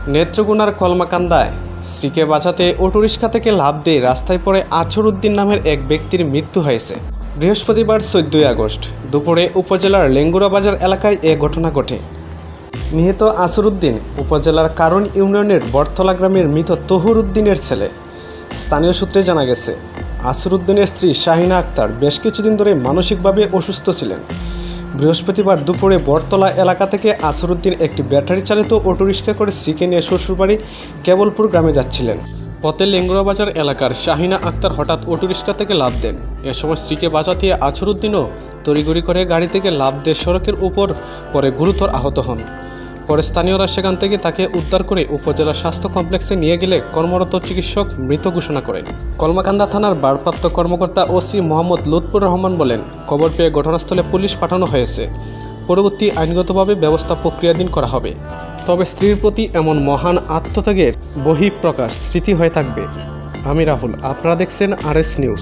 নেত্রকোনার কলমাকান্দায় স্ত্রীকে বাঁচাতে অটোরিক্সা থেকে লাফ দিয়ে রাস্তায় পড়ে আছরউদ্দিন নামের এক ব্যক্তির মৃত্যু হয়েছে। বৃহস্পতিবার 14 আগস্ট দুপুরে উপজেলার লেঙ্গুরা বাজার এলাকায় এ ঘটনা ঘটে। নিহত আছরউদ্দিন উপজেলার কারণ ইউনিয়নের বটতলা গ্রামের মৃত তহুর উদ্দিনের ছেলে। স্থানীয় সূত্রে জানা গেছে, আছরউদ্দিনের স্ত্রী শাহিনা আক্তার বেশ কিছুদিন ধরে মানসিকভাবে অসুস্থ ছিলেন। বৃহস্পতিবার দুপুরে বটতলা এলাকা থেকে আছরউদ্দিন একটি ব্যাটারি চালিত অটোরিক্সা করে স্ত্রীকে নিয়ে শ্বশুরবাড়ি কেবলপুর গ্রামে যাচ্ছিলেন। পথে লেঙ্গুরা বাজার এলাকার শাহিনা আক্তার হঠাৎ অটোরিক্সা থেকে লাফ দেন। এ সময় স্ত্রীকে বাঁচাতে আছরউদ্দিনও তড়িঘড়ি করে গাড়ি থেকে লাফ দিয়ে সড়কের উপর পরে গুরুতর আহত হন। পরে স্থানীয়রা সেখান থেকে তাকে উদ্ধার করে উপজেলা স্বাস্থ্য কমপ্লেক্সে নিয়ে গেলে কর্মরত চিকিৎসক মৃত ঘোষণা করেন। কলমাকান্দা থানার ভারপ্রাপ্ত কর্মকর্তা ওসি মোহাম্মদ লুৎফুর রহমান বলেন, খবর পেয়ে ঘটনাস্থলে পুলিশ পাঠানো হয়েছে। পরবর্তী আইনগতভাবে ব্যবস্থা প্রক্রিয়াধীন করা হবে। তবে স্ত্রীর প্রতি এমন মহান আত্মত্যাগের বহিঃপ্রকাশ স্মৃতি হয়ে থাকবে। আমি রাহুল, আপনারা দেখছেন RS নিউজ।